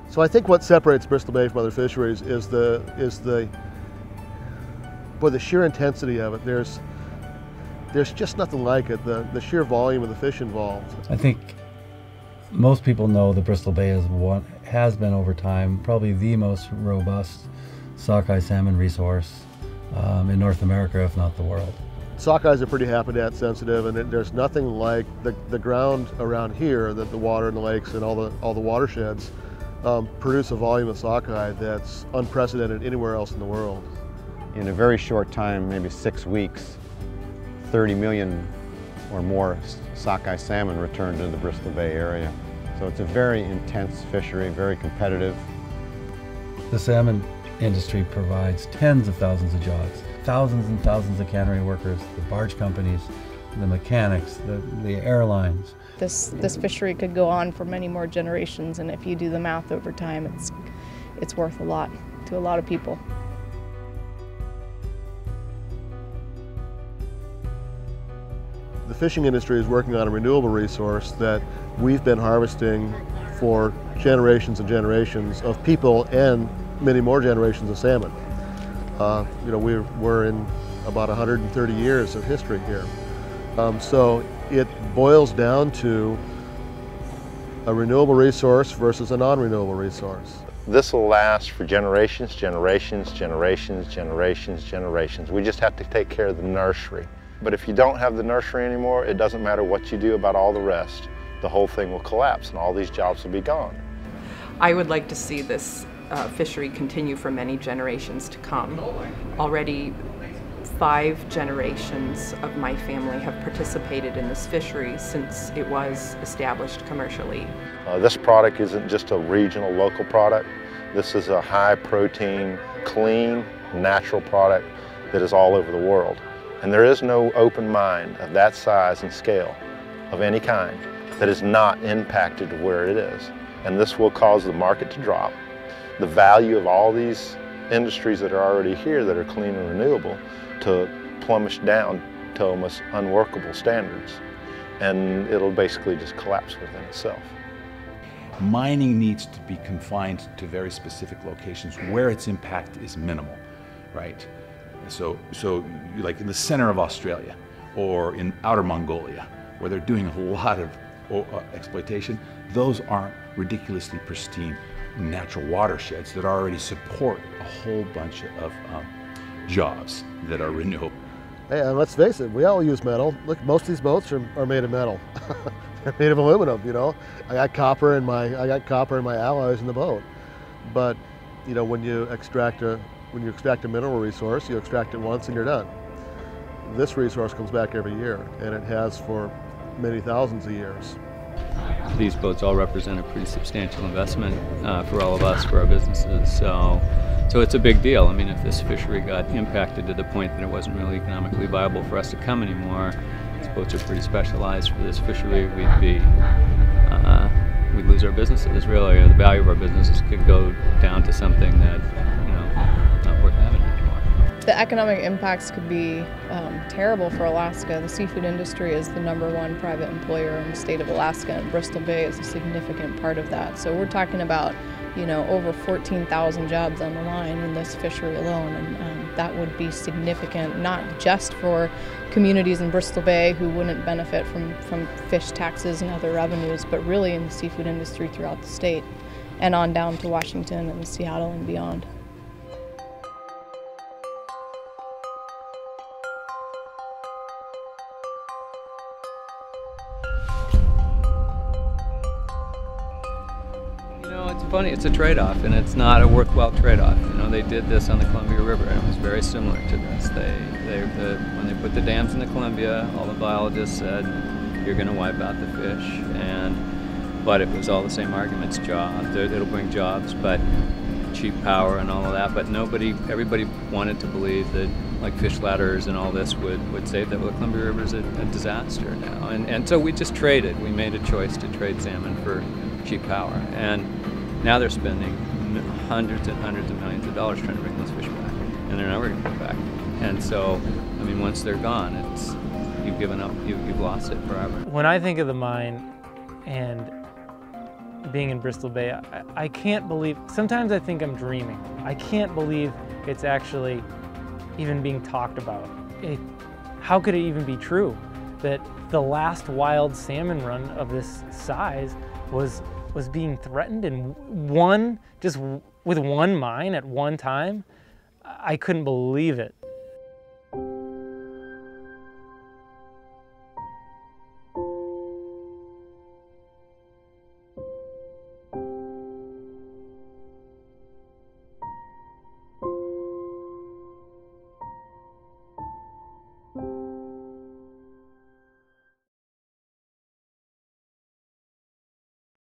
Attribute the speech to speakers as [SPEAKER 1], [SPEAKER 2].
[SPEAKER 1] So I think what separates Bristol Bay from other fisheries is the sheer intensity of it. There's just nothing like it. The sheer volume of the fish involved.
[SPEAKER 2] I think most people know the Bristol Bay has been over time probably the most robust sockeye salmon resource in North America, if not the world.
[SPEAKER 1] Sockeyes are pretty habitat sensitive, and there's nothing like the ground around here, that the water and the lakes and all the watersheds produce a volume of sockeye that's unprecedented anywhere else in the world.
[SPEAKER 3] In a very short time, maybe 6 weeks, 30 million or more sockeye salmon returned to the Bristol Bay area. So it's a very intense fishery, very competitive.
[SPEAKER 2] The salmon industry provides tens of thousands of jobs, thousands and thousands of cannery workers, the barge companies, the mechanics, the airlines.
[SPEAKER 4] This fishery could go on for many more generations, and if you do the math over time, it's worth a lot to a lot of people.
[SPEAKER 1] The fishing industry is working on a renewable resource that we've been harvesting for generations and generations of people and many more generations of salmon. We're in about 130 years of history here. So it boils down to a renewable resource versus a non-renewable resource.
[SPEAKER 5] This will last for generations, generations, generations, generations, generations. We just have to take care of the nursery. But if you don't have the nursery anymore, it doesn't matter what you do about all the rest. The whole thing will collapse and all these jobs will be gone.
[SPEAKER 6] I would like to see this fishery continue for many generations to come. Already 5 generations of my family have participated in this fishery since it was established commercially.
[SPEAKER 5] This product isn't just a regional, local product. This is a high protein, clean, natural product that is all over the world. And there is no open mine of that size and scale of any kind that is not impacted to where it is. And this will cause the market to drop. The value of all these industries that are already here that are clean and renewable to plummet down to almost unworkable standards. And it'll basically just collapse within itself.
[SPEAKER 7] Mining needs to be confined to very specific locations where its impact is minimal, right? So like in the center of Australia or in outer Mongolia, where they're doing a lot of exploitation, those aren't ridiculously pristine natural watersheds that already support a whole bunch of jobs that are renewable.
[SPEAKER 1] Hey, and let's face it, we all use metal. Look, most of these boats are made of metal. They're made of aluminum, you know. I got copper in my alloys in the boat. But, you know, when you extract a mineral resource, you extract it once and you're done. This resource comes back every year, and it has for many thousands of years.
[SPEAKER 8] These boats all represent a pretty substantial investment for all of us, for our businesses. So it's a big deal. I mean, if this fishery got impacted to the point that it wasn't really economically viable for us to come anymore, these boats are pretty specialized for this fishery. We'd lose our businesses, really. The value of our businesses could go down to something that, you know, not worth having anymore.
[SPEAKER 4] The economic impacts could be terrible for Alaska. The seafood industry is the #1 private employer in the state of Alaska, and Bristol Bay is a significant part of that. So we're talking about, you know, over 14,000 jobs on the line in this fishery alone, and that would be significant, not just for communities in Bristol Bay who wouldn't benefit from fish taxes and other revenues, but really in the seafood industry throughout the state and on down to Washington and Seattle and beyond.
[SPEAKER 8] It's funny, it's a trade-off, and it's not a worthwhile trade-off. You know, they did this on the Columbia River, and it was very similar to this. When they put the dams in the Columbia, all the biologists said, you're going to wipe out the fish, but it was all the same arguments. Jobs, it'll bring jobs, but cheap power and all of that, but everybody wanted to believe that, like fish ladders and all this would save that. Well, the Columbia River is a disaster now, and so we just traded. We made a choice to trade salmon for cheap power, and now they're spending hundreds and hundreds of millions of dollars trying to bring those fish back, and they're never going to come back. And so, I mean, once they're gone, you've given up, you've lost it forever.
[SPEAKER 9] When I think of the mine and being in Bristol Bay. I can't believe, sometimes I think I'm dreaming. I can't believe it's actually even being talked about. How could it even be true that the last wild salmon run of this size was being threatened in just with one mine at one time? I couldn't believe it.